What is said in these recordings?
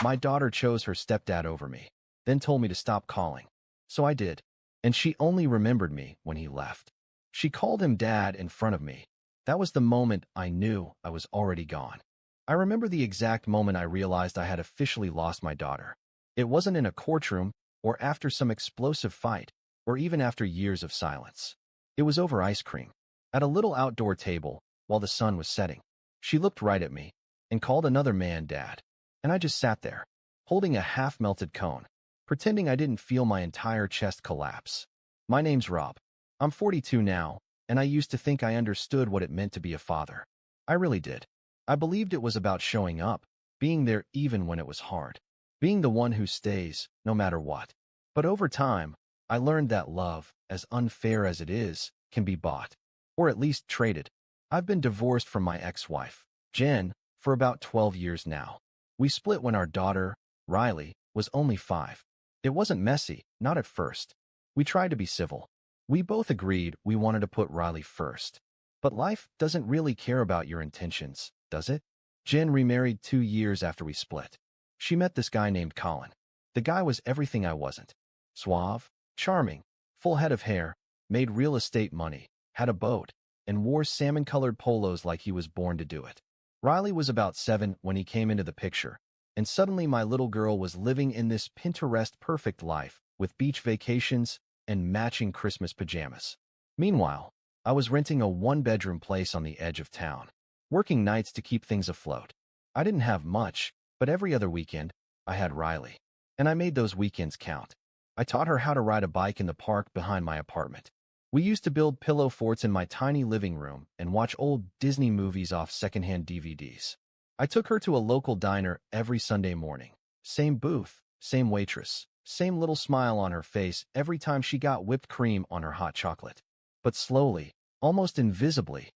My daughter chose her stepdad over me, then told me to stop calling. So I did, and she only remembered me when he left. She called him dad in front of me. That was the moment I knew I was already gone. I remember the exact moment I realized I had officially lost my daughter. It wasn't in a courtroom, or after some explosive fight, or even after years of silence. It was over ice cream, at a little outdoor table, while the sun was setting. She looked right at me, and called another man dad. And I just sat there, holding a half-melted cone, pretending I didn't feel my entire chest collapse. My name's Rob. I'm 42 now, and I used to think I understood what it meant to be a father. I really did. I believed it was about showing up, being there even when it was hard, being the one who stays, no matter what. But over time, I learned that love, as unfair as it is, can be bought, or at least traded. I've been divorced from my ex-wife, Jen, for about 12 years now. We split when our daughter, Riley, was only 5. It wasn't messy, not at first. We tried to be civil. We both agreed we wanted to put Riley first. But life doesn't really care about your intentions, does it? Jen remarried 2 years after we split. She met this guy named Colin. The guy was everything I wasn't. Suave, charming, full head of hair, made real estate money, had a boat, and wore salmon-colored polos like he was born to do it. Riley was about 7 when he came into the picture, and suddenly my little girl was living in this Pinterest-perfect life with beach vacations and matching Christmas pajamas. Meanwhile, I was renting a one-bedroom place on the edge of town, working nights to keep things afloat. I didn't have much, but every other weekend, I had Riley, and I made those weekends count. I taught her how to ride a bike in the park behind my apartment. We used to build pillow forts in my tiny living room and watch old Disney movies off secondhand DVDs. I took her to a local diner every Sunday morning. Same booth, same waitress, same little smile on her face every time she got whipped cream on her hot chocolate. But slowly, almost invisibly,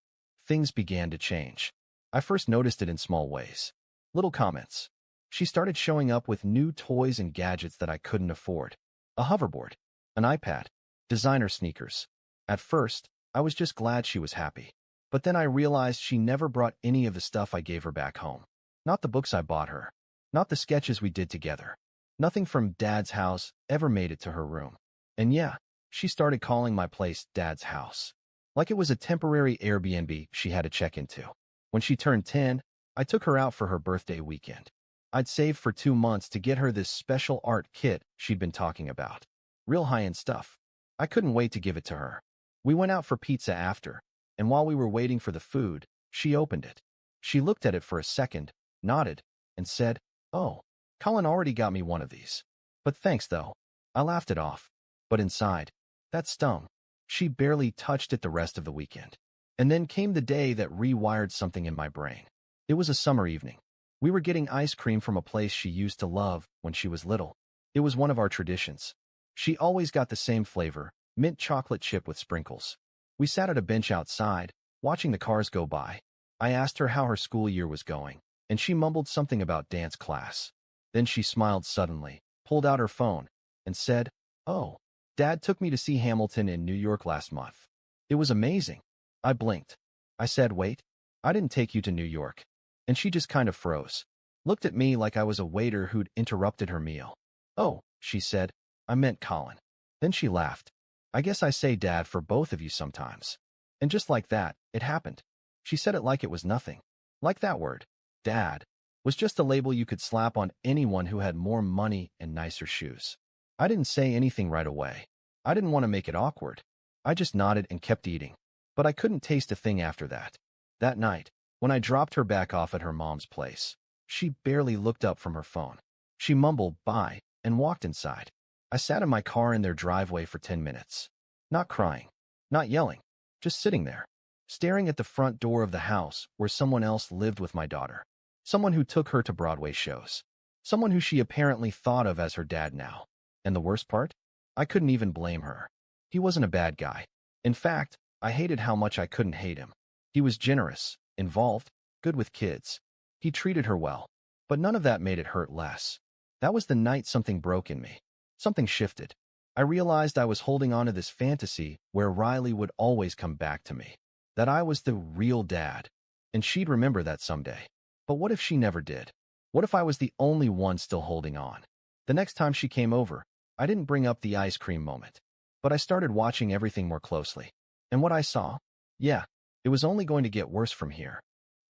things began to change. I first noticed it in small ways. Little comments. She started showing up with new toys and gadgets that I couldn't afford. A hoverboard, an iPad, designer sneakers. At first, I was just glad she was happy. But then I realized she never brought any of the stuff I gave her back home. Not the books I bought her. Not the sketches we did together. Nothing from Dad's house ever made it to her room. And yeah, she started calling my place Dad's house. Like it was a temporary Airbnb she had to check into. When she turned 10, I took her out for her birthday weekend. I'd saved for 2 months to get her this special art kit she'd been talking about. Real high-end stuff. I couldn't wait to give it to her. We went out for pizza after, and while we were waiting for the food, she opened it. She looked at it for a second, nodded, and said, "Oh, Colin already got me one of these. But thanks, though." I laughed it off. But inside, that stung. She barely touched it the rest of the weekend. And then came the day that rewired something in my brain. It was a summer evening. We were getting ice cream from a place she used to love when she was little. It was one of our traditions. She always got the same flavor, mint chocolate chip with sprinkles. We sat at a bench outside, watching the cars go by. I asked her how her school year was going, and she mumbled something about dance class. Then she smiled suddenly, pulled out her phone, and said, "Oh, Dad took me to see Hamilton in New York last month. It was amazing." I blinked. I said, "Wait, I didn't take you to New York." And she just kind of froze, looked at me like I was a waiter who'd interrupted her meal. "Oh," she said, "I meant Colin." Then she laughed. "I guess I say Dad for both of you sometimes." And just like that, it happened. She said it like it was nothing. Like that word, Dad, was just a label you could slap on anyone who had more money and nicer shoes. I didn't say anything right away. I didn't want to make it awkward. I just nodded and kept eating. But I couldn't taste a thing after that. That night, when I dropped her back off at her mom's place, she barely looked up from her phone. She mumbled bye and walked inside. I sat in my car in their driveway for 10 minutes. Not crying, not yelling, just sitting there, staring at the front door of the house where someone else lived with my daughter. Someone who took her to Broadway shows. Someone who she apparently thought of as her dad now. And the worst part? I couldn't even blame her. He wasn't a bad guy. In fact, I hated how much I couldn't hate him. He was generous, involved, good with kids. He treated her well. But none of that made it hurt less. That was the night something broke in me. Something shifted. I realized I was holding on to this fantasy where Riley would always come back to me. That I was the real dad. And she'd remember that someday. But what if she never did? What if I was the only one still holding on? The next time she came over, I didn't bring up the ice cream moment, but I started watching everything more closely. And what I saw? Yeah, it was only going to get worse from here.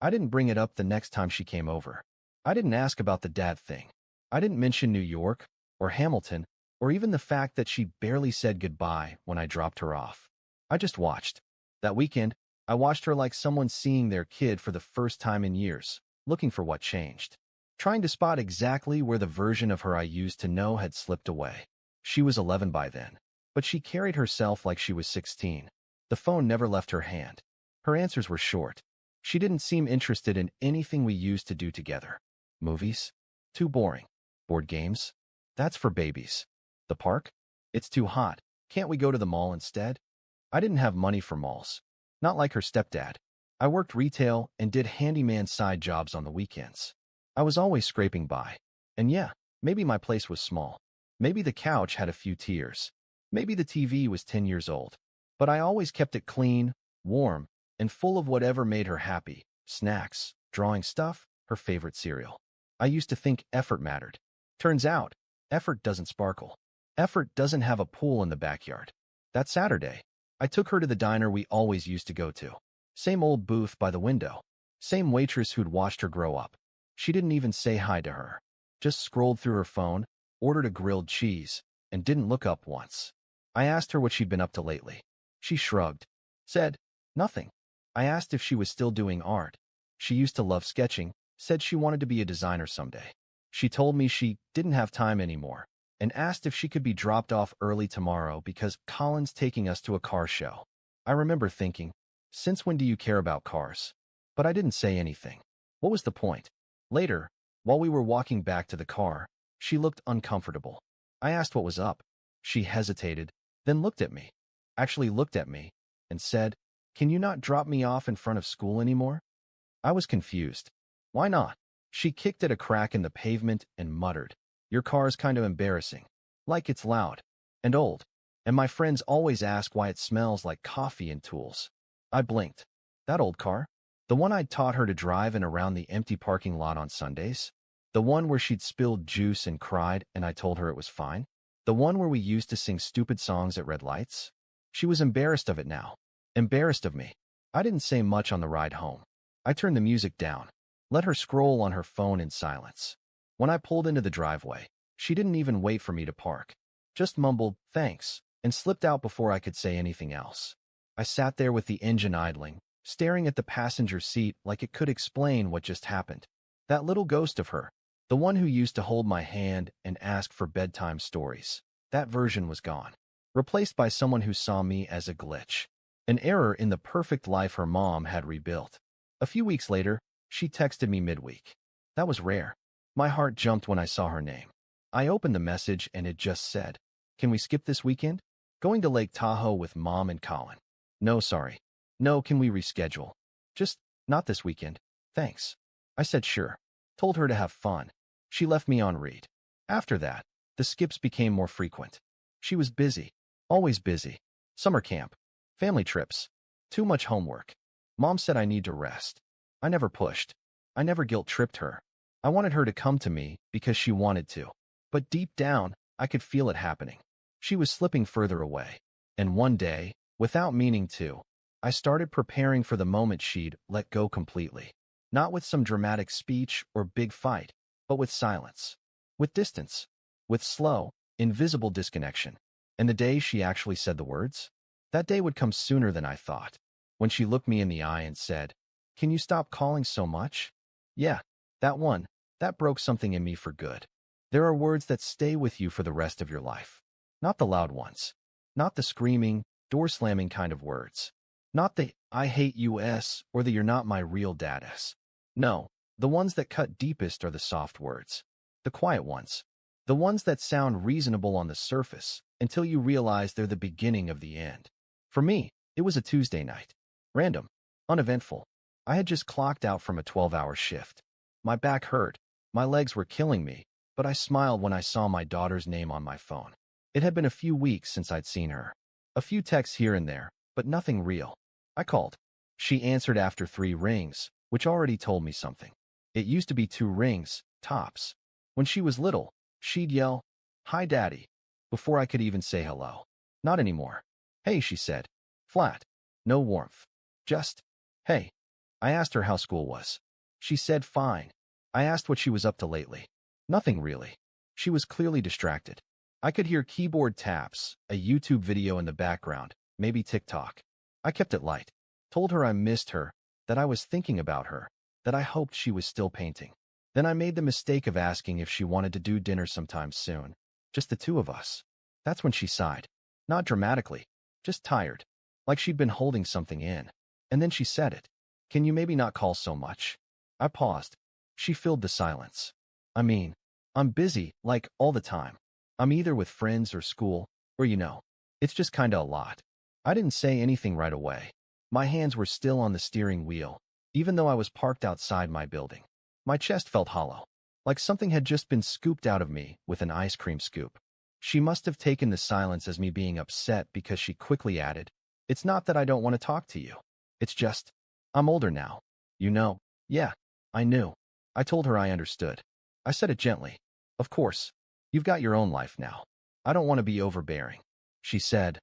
I didn't bring it up the next time she came over. I didn't ask about the dad thing. I didn't mention New York or Hamilton or even the fact that she barely said goodbye when I dropped her off. I just watched. That weekend, I watched her like someone seeing their kid for the first time in years, looking for what changed, trying to spot exactly where the version of her I used to know had slipped away. She was 11 by then, but she carried herself like she was 16. The phone never left her hand. Her answers were short. She didn't seem interested in anything we used to do together. Movies? Too boring. Board games? That's for babies. The park? It's too hot. Can't we go to the mall instead? I didn't have money for malls. Not like her stepdad. I worked retail and did handyman side jobs on the weekends. I was always scraping by. And yeah, maybe my place was small. Maybe the couch had a few tears. Maybe the TV was 10 years old. But I always kept it clean, warm, and full of whatever made her happy. Snacks, drawing stuff, her favorite cereal. I used to think effort mattered. Turns out, effort doesn't sparkle. Effort doesn't have a pool in the backyard. That Saturday, I took her to the diner we always used to go to. Same old booth by the window. Same waitress who'd watched her grow up. She didn't even say hi to her. Just scrolled through her phone, ordered a grilled cheese, and didn't look up once. I asked her what she'd been up to lately. She shrugged. Said, nothing. I asked if she was still doing art. She used to love sketching, said she wanted to be a designer someday. She told me she didn't have time anymore, and asked if she could be dropped off early tomorrow because Colin's taking us to a car show. I remember thinking, since when do you care about cars? But I didn't say anything. What was the point? Later, while we were walking back to the car, she looked uncomfortable. I asked what was up. She hesitated, then looked at me. Actually looked at me, and said, "Can you not drop me off in front of school anymore?" I was confused. Why not? She kicked at a crack in the pavement and muttered, "Your car's kind of embarrassing. Like it's loud. And old. And my friends always ask why it smells like coffee and tools." I blinked. That old car? The one I'd taught her to drive in around the empty parking lot on Sundays? The one where she'd spilled juice and cried and I told her it was fine? The one where we used to sing stupid songs at red lights? She was embarrassed of it now. Embarrassed of me. I didn't say much on the ride home. I turned the music down. Let her scroll on her phone in silence. When I pulled into the driveway, she didn't even wait for me to park. Just mumbled, "Thanks," and slipped out before I could say anything else. I sat there with the engine idling, staring at the passenger seat like it could explain what just happened. That little ghost of her, the one who used to hold my hand and ask for bedtime stories, that version was gone, replaced by someone who saw me as a glitch, an error in the perfect life her mom had rebuilt. A few weeks later, she texted me midweek. That was rare. My heart jumped when I saw her name. I opened the message and it just said, "Can we skip this weekend? Going to Lake Tahoe with Mom and Colin." "No, sorry." "No, can we reschedule?" "Just not this weekend. Thanks." I said sure. Told her to have fun. She left me on read. After that, the skips became more frequent. She was busy. Always busy. Summer camp. Family trips. Too much homework. Mom said I need to rest. I never pushed. I never guilt-tripped her. I wanted her to come to me because she wanted to. But deep down, I could feel it happening. She was slipping further away. And one day, without meaning to, I started preparing for the moment she'd let go completely. Not with some dramatic speech or big fight, but with silence. With distance. With slow, invisible disconnection. And the day she actually said the words? That day would come sooner than I thought. When she looked me in the eye and said, "Can you stop calling so much?" Yeah, that one. That broke something in me for good. There are words that stay with you for the rest of your life. Not the loud ones. Not the screaming, door-slamming kind of words. Not the "I hate you"s or the "you're not my real dad"s. No, the ones that cut deepest are the soft words. The quiet ones. The ones that sound reasonable on the surface until you realize they're the beginning of the end. For me, it was a Tuesday night. Random. Uneventful. I had just clocked out from a 12-hour shift. My back hurt. My legs were killing me, but I smiled when I saw my daughter's name on my phone. It had been a few weeks since I'd seen her. A few texts here and there, but nothing real. I called. She answered after 3 rings, which already told me something. It used to be 2 rings, Tops. When she was little, she'd yell, "Hi, Daddy," before I could even say hello. Not anymore. "Hey," she said. Flat. No warmth. Just, "Hey." I asked her how school was. She said fine. I asked what she was up to lately. Nothing really. She was clearly distracted. I could hear keyboard taps, a YouTube video in the background, maybe TikTok. I kept it light. Told her I missed her, that I was thinking about her, that I hoped she was still painting. Then I made the mistake of asking if she wanted to do dinner sometime soon. Just the two of us. That's when she sighed. Not dramatically, just tired, like she'd been holding something in. And then she said it. "Can you maybe not call so much?" I paused. She filled the silence. "I mean, I'm busy, like, all the time. I'm either with friends or school, or it's just kinda a lot." I didn't say anything right away. My hands were still on the steering wheel, even though I was parked outside my building. My chest felt hollow, like something had just been scooped out of me with an ice cream scoop. She must have taken the silence as me being upset because she quickly added, "It's not that I don't want to talk to you. It's just, I'm older now. You know." "Yeah, I knew." I told her I understood. I said it gently. "Of course, you've got your own life now. I don't want to be overbearing." She said,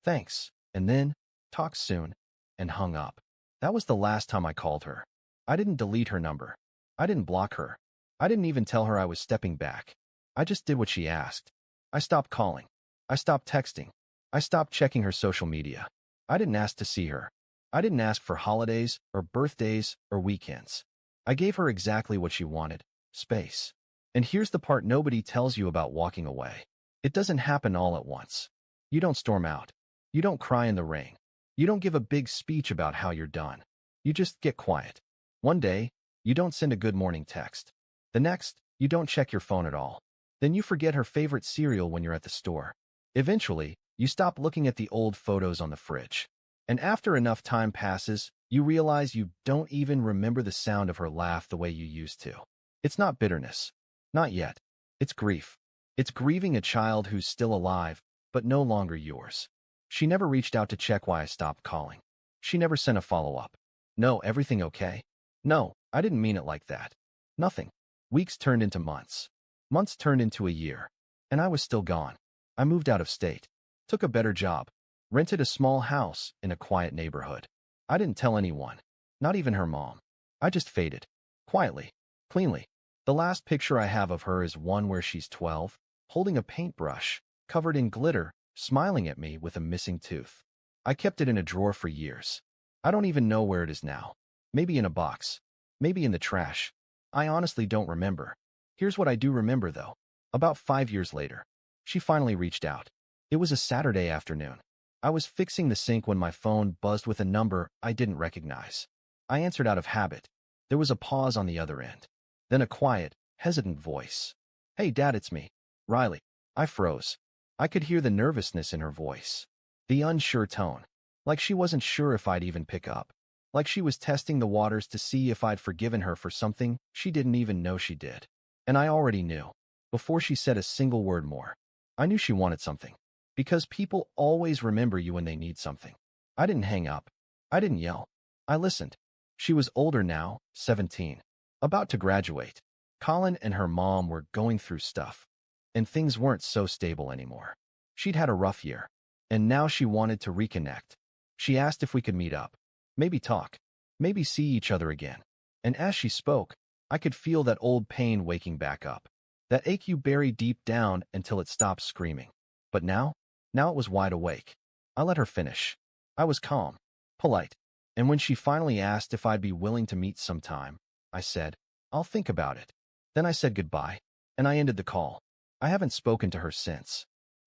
"Thanks," and then, "Talk soon," and hung up. That was the last time I called her. I didn't delete her number. I didn't block her. I didn't even tell her I was stepping back. I just did what she asked. I stopped calling. I stopped texting. I stopped checking her social media. I didn't ask to see her. I didn't ask for holidays or birthdays or weekends. I gave her exactly what she wanted: space. And here's the part nobody tells you about walking away. It doesn't happen all at once. You don't storm out. You don't cry in the rain. You don't give a big speech about how you're done. You just get quiet. One day, you don't send a good morning text. The next, you don't check your phone at all. Then you forget her favorite cereal when you're at the store. Eventually, you stop looking at the old photos on the fridge. And after enough time passes, you realize you don't even remember the sound of her laugh the way you used to. It's not bitterness. Not yet. It's grief. It's grieving a child who's still alive, but no longer yours. She never reached out to check why I stopped calling. She never sent a follow-up. "No, everything okay?" No, I didn't mean it like that. Nothing. Weeks turned into months. Months turned into a year. And I was still gone. I moved out of state. Took a better job. Rented a small house in a quiet neighborhood. I didn't tell anyone. Not even her mom. I just faded. Quietly. Cleanly. The last picture I have of her is one where she's 12, holding a paintbrush, covered in glitter, smiling at me with a missing tooth. I kept it in a drawer for years. I don't even know where it is now. Maybe in a box. Maybe in the trash. I honestly don't remember. Here's what I do remember, though. About 5 years later, she finally reached out. It was a Saturday afternoon. I was fixing the sink when my phone buzzed with a number I didn't recognize. I answered out of habit. There was a pause on the other end. Then a quiet, hesitant voice. "Hey, Dad, it's me. Riley." I froze. I could hear the nervousness in her voice. The unsure tone. Like she wasn't sure if I'd even pick up. Like she was testing the waters to see if I'd forgiven her for something she didn't even know she did. And I already knew. Before she said a single word more. I knew she wanted something. Because people always remember you when they need something. I didn't hang up. I didn't yell. I listened. She was older now, 17. About to graduate. Colin and her mom were going through stuff. And things weren't so stable anymore. She'd had a rough year. And now she wanted to reconnect. She asked if we could meet up. Maybe talk. Maybe see each other again. And as she spoke, I could feel that old pain waking back up. That ache you bury deep down until it stops screaming. But now it was wide awake. I let her finish. I was calm, polite. And when she finally asked if I'd be willing to meet sometime, I said, "I'll think about it." Then I said goodbye, and I ended the call. I haven't spoken to her since.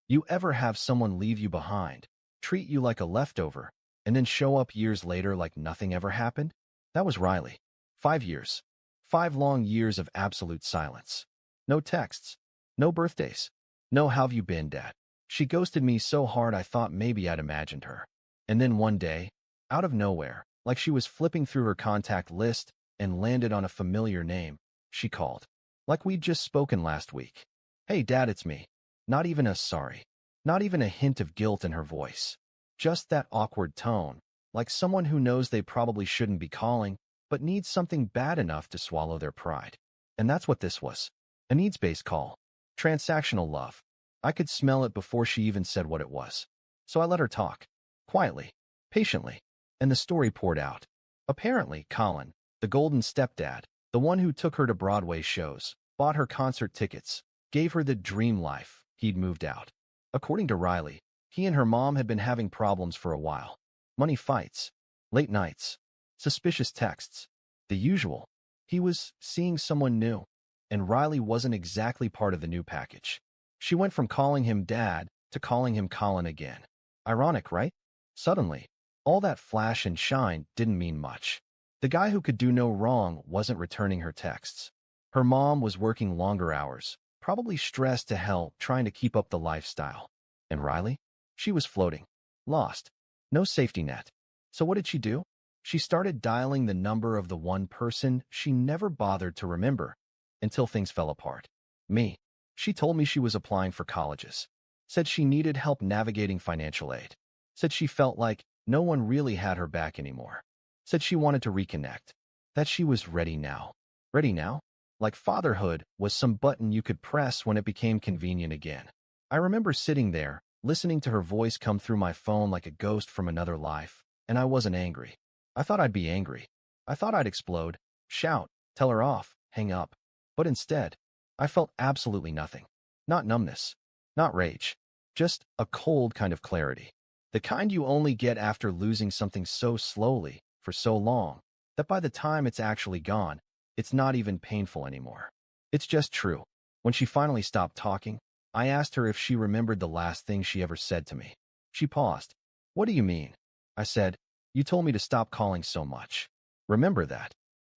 You ever have someone leave you behind, treat you like a leftover, and then show up years later like nothing ever happened? That was Riley. 5 years. 5 long years of absolute silence. No texts. No birthdays. No "how've you been, Dad?" She ghosted me so hard I thought maybe I'd imagined her. And then one day, out of nowhere, like she was flipping through her contact list and landed on a familiar name, she called. Like we'd just spoken last week. "Hey, Dad, it's me." Not even a sorry. Not even a hint of guilt in her voice. Just that awkward tone, like someone who knows they probably shouldn't be calling, but needs something bad enough to swallow their pride. And that's what this was. A needs-based call. Transactional love. I could smell it before she even said what it was. So I let her talk. Quietly. Patiently. And the story poured out. Apparently, Colin, the golden stepdad, the one who took her to Broadway shows, bought her concert tickets, gave her the dream life, he'd moved out. According to Riley, he and her mom had been having problems for a while. Money fights. Late nights. Suspicious texts. The usual. He was seeing someone new. And Riley wasn't exactly part of the new package. She went from calling him Dad to calling him Colin again. Ironic, right? Suddenly, all that flash and shine didn't mean much. The guy who could do no wrong wasn't returning her texts. Her mom was working longer hours, probably stressed to hell trying to keep up the lifestyle. And Riley? She was floating. Lost. No safety net. So what did she do? She started dialing the number of the one person she never bothered to remember until things fell apart. Me. She told me she was applying for colleges. Said she needed help navigating financial aid. Said she felt like no one really had her back anymore. Said she wanted to reconnect. That she was ready now. Ready now? Like fatherhood was some button you could press when it became convenient again. I remember sitting there, listening to her voice come through my phone like a ghost from another life, and I wasn't angry. I thought I'd be angry. I thought I'd explode, shout, tell her off, hang up. But instead, I felt absolutely nothing. Not numbness. Not rage. Just a cold kind of clarity. The kind you only get after losing something so slowly, for so long, that by the time it's actually gone, it's not even painful anymore. It's just true. When she finally stopped talking, I asked her if she remembered the last thing she ever said to me. She paused. What do you mean? I said, you told me to stop calling so much. Remember that.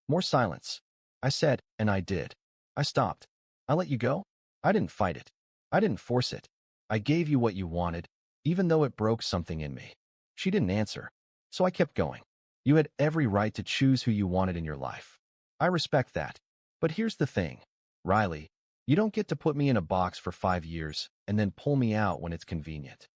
More silence. I said, and I did. I stopped. I let you go? I didn't fight it. I didn't force it. I gave you what you wanted, even though it broke something in me. She didn't answer. So I kept going. You had every right to choose who you wanted in your life. I respect that. But here's the thing, Riley, you don't get to put me in a box for 5 years and then pull me out when it's convenient.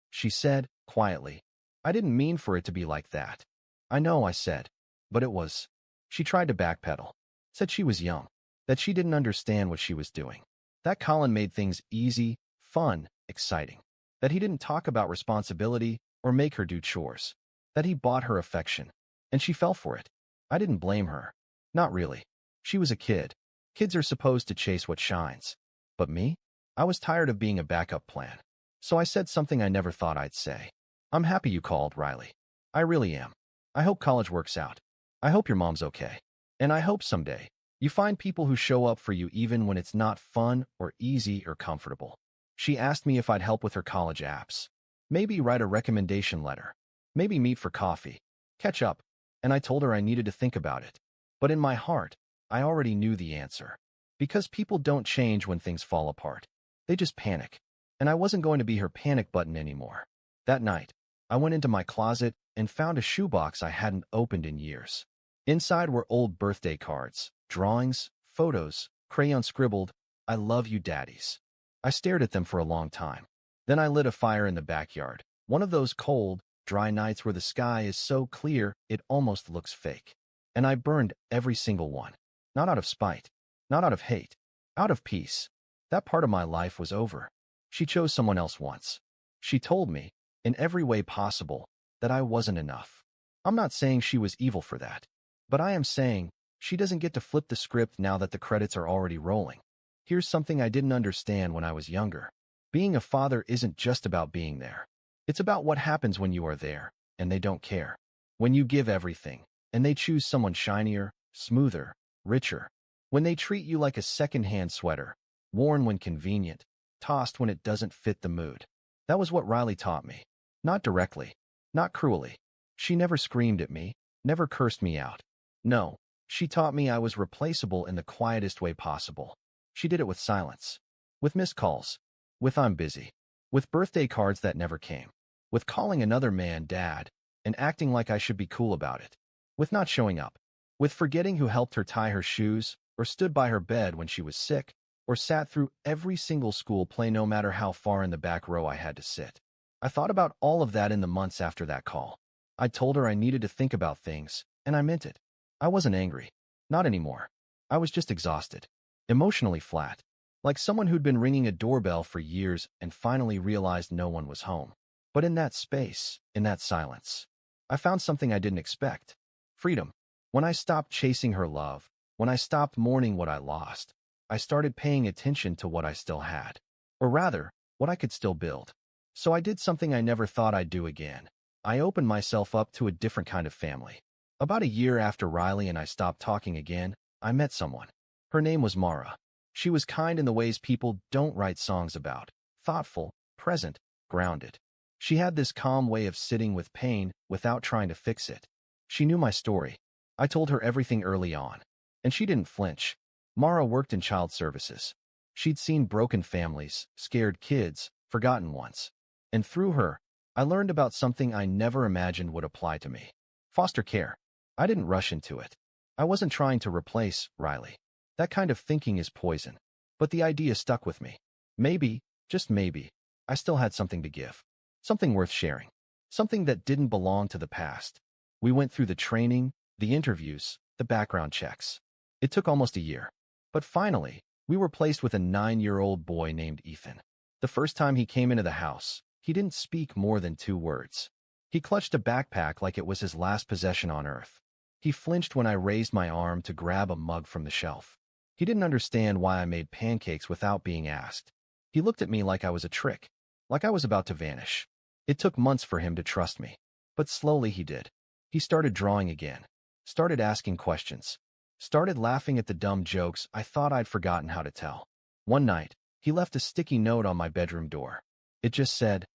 She said, quietly, I didn't mean for it to be like that. I know, I said, but it was. She tried to backpedal. Said she was young, that she didn't understand what she was doing. That Colin made things easy, fun, exciting. That he didn't talk about responsibility or make her do chores. That he bought her affection. And she fell for it. I didn't blame her. Not really. She was a kid. Kids are supposed to chase what shines. But me? I was tired of being a backup plan. So I said something I never thought I'd say. I'm happy you called, Riley. I really am. I hope college works out. I hope your mom's okay. And I hope someday you find people who show up for you even when it's not fun or easy or comfortable. She asked me if I'd help with her college apps. Maybe write a recommendation letter. Maybe meet for coffee. Catch up. And I told her I needed to think about it. But in my heart, I already knew the answer. Because people don't change when things fall apart. They just panic. And I wasn't going to be her panic button anymore. That night, I went into my closet and found a shoebox I hadn't opened in years. Inside were old birthday cards, drawings, photos, crayon scribbled, I love you, daddies. I stared at them for a long time. Then I lit a fire in the backyard, one of those cold, dry nights where the sky is so clear it almost looks fake. And I burned every single one. Not out of spite. Not out of hate. Out of peace. That part of my life was over. She chose someone else once. She told me, in every way possible, that I wasn't enough. I'm not saying she was evil for that. But I am saying, she doesn't get to flip the script now that the credits are already rolling. Here's something I didn't understand when I was younger. Being a father isn't just about being there. It's about what happens when you are there, and they don't care. When you give everything, and they choose someone shinier, smoother, richer. When they treat you like a second-hand sweater, worn when convenient, tossed when it doesn't fit the mood. That was what Riley taught me. Not directly. Not cruelly. She never screamed at me, never cursed me out. No, she taught me I was replaceable in the quietest way possible. She did it with silence. With missed calls. With I'm busy. With birthday cards that never came. With calling another man dad and acting like I should be cool about it. With not showing up. With forgetting who helped her tie her shoes or stood by her bed when she was sick or sat through every single school play no matter how far in the back row I had to sit. I thought about all of that in the months after that call. I told her I needed to think about things, and I meant it. I wasn't angry. Not anymore. I was just exhausted. emotionally flat, like someone who'd been ringing a doorbell for years and finally realized no one was home. But in that space, in that silence, I found something I didn't expect. Freedom. When I stopped chasing her love, when I stopped mourning what I lost, I started paying attention to what I still had. Or rather, what I could still build. So I did something I never thought I'd do again. I opened myself up to a different kind of family. About a year after Riley and I stopped talking again, I met someone. Her name was Mara. She was kind in the ways people don't write songs about. Thoughtful, present, grounded. She had this calm way of sitting with pain without trying to fix it. She knew my story. I told her everything early on. And she didn't flinch. Mara worked in child services. She'd seen broken families, scared kids, forgotten ones. And through her, I learned about something I never imagined would apply to me. Foster care. I didn't rush into it. I wasn't trying to replace Riley. That kind of thinking is poison. But the idea stuck with me. Maybe, just maybe, I still had something to give. Something worth sharing. Something that didn't belong to the past. We went through the training, the interviews, the background checks. It took almost a year. But finally, we were placed with a 9-year-old boy named Ethan. The first time he came into the house, he didn't speak more than 2 words. He clutched a backpack like it was his last possession on earth. He flinched when I raised my arm to grab a mug from the shelf. He didn't understand why I made pancakes without being asked. He looked at me like I was a trick, like I was about to vanish. It took months for him to trust me, but slowly he did. He started drawing again, started asking questions, started laughing at the dumb jokes I thought I'd forgotten how to tell. One night, he left a sticky note on my bedroom door. It just said,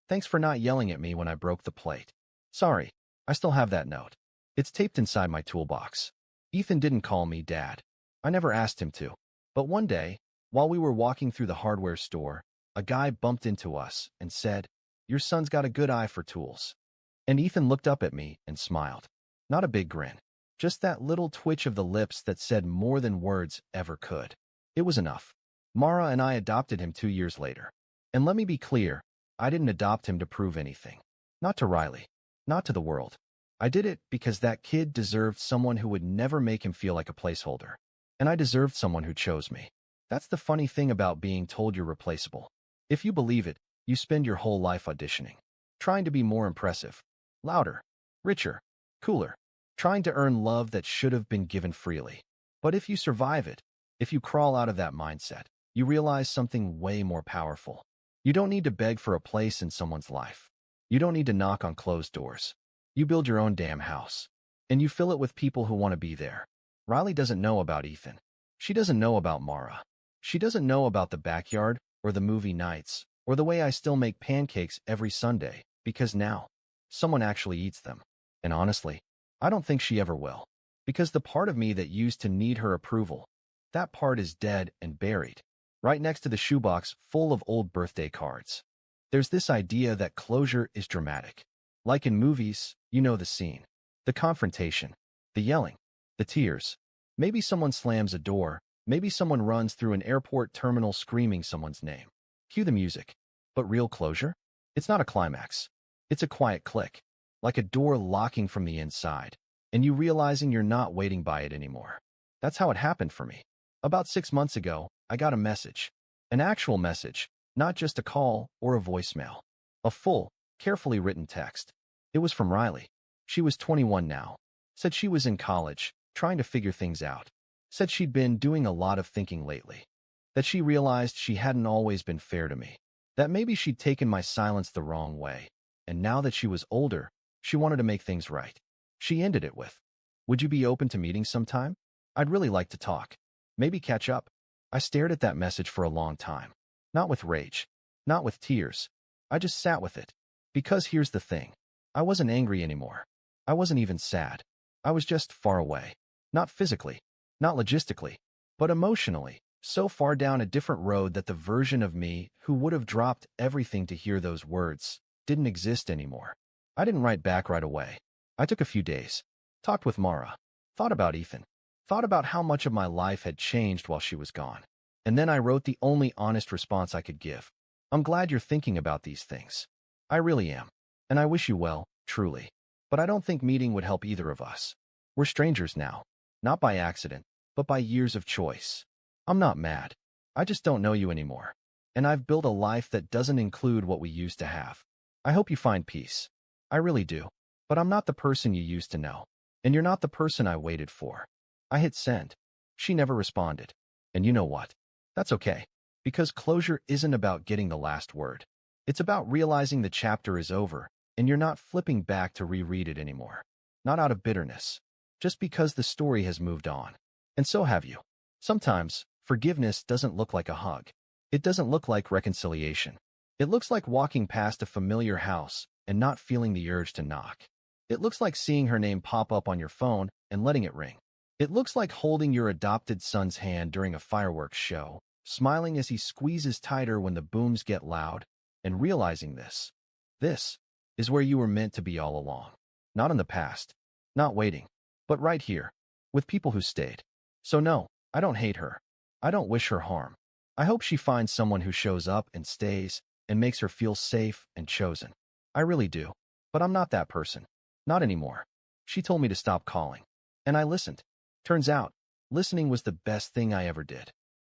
"Thanks for not yelling at me when I broke the plate. Sorry, I still have that note. It's taped inside my toolbox." Ethan didn't call me Dad. I never asked him to. But one day, while we were walking through the hardware store, a guy bumped into us and said, "Your son's got a good eye for tools." And Ethan looked up at me and smiled. Not a big grin. Just that little twitch of the lips that said more than words ever could. It was enough. Mara and I adopted him 2 years later. And let me be clear, I didn't adopt him to prove anything. Not to Riley. Not to the world. I did it because that kid deserved someone who would never make him feel like a placeholder. And I deserved someone who chose me. That's the funny thing about being told you're replaceable. If you believe it, you spend your whole life auditioning. Trying to be more impressive. Louder. Richer. Cooler. Trying to earn love that should have been given freely. But if you survive it, if you crawl out of that mindset, you realize something way more powerful. You don't need to beg for a place in someone's life. You don't need to knock on closed doors. You build your own damn house. And you fill it with people who want to be there. Riley doesn't know about Ethan. She doesn't know about Mara. She doesn't know about the backyard, or the movie nights, or the way I still make pancakes every Sunday, because now, someone actually eats them. And honestly, I don't think she ever will. Because the part of me that used to need her approval, that part is dead and buried. Right next to the shoebox full of old birthday cards. There's this idea that closure is dramatic. Like in movies, you know the scene. The confrontation. The yelling. The tears. Maybe someone slams a door. Maybe someone runs through an airport terminal screaming someone's name. Cue the music. But real closure? It's not a climax. It's a quiet click. Like a door locking from the inside. And you realizing you're not waiting by it anymore. That's how it happened for me. About 6 months ago, I got a message. An actual message, not just a call or a voicemail. A full, carefully written text. It was from Riley. She was 21 now. Said she was in college, trying to figure things out. Said she'd been doing a lot of thinking lately. That she realized she hadn't always been fair to me. That maybe she'd taken my silence the wrong way. And now that she was older, she wanted to make things right. She ended it with, "Would you be open to meeting sometime? I'd really like to talk. Maybe catch up." I stared at that message for a long time. Not with rage. Not with tears. I just sat with it. Because here's the thing. I wasn't angry anymore. I wasn't even sad. I was just far away. Not physically. Not logistically. But emotionally. So far down a different road that the version of me who would have dropped everything to hear those words didn't exist anymore. I didn't write back right away. I took a few days. Talked with Mara. Thought about Ethan. Thought about how much of my life had changed while she was gone. And then I wrote the only honest response I could give. "I'm glad you're thinking about these things. I really am. And I wish you well, truly. But I don't think meeting would help either of us. We're strangers now. Not by accident, but by years of choice. I'm not mad. I just don't know you anymore. And I've built a life that doesn't include what we used to have. I hope you find peace. I really do. But I'm not the person you used to know. And you're not the person I waited for. I hit send. She never responded. And you know what? That's okay. Because closure isn't about getting the last word. It's about realizing the chapter is over, and you're not flipping back to reread it anymore. Not out of bitterness. Just because the story has moved on. And so have you. Sometimes, forgiveness doesn't look like a hug. It doesn't look like reconciliation. It looks like walking past a familiar house and not feeling the urge to knock. It looks like seeing her name pop up on your phone and letting it ring. It looks like holding your adopted son's hand during a fireworks show, smiling as he squeezes tighter when the booms get loud, and realizing this. This is where you were meant to be all along. Not in the past, not waiting, but right here, with people who stayed. So no, I don't hate her. I don't wish her harm. I hope she finds someone who shows up and stays and makes her feel safe and chosen. I really do. But I'm not that person. Not anymore. She told me to stop calling. And I listened. Turns out, listening was the best thing I ever did.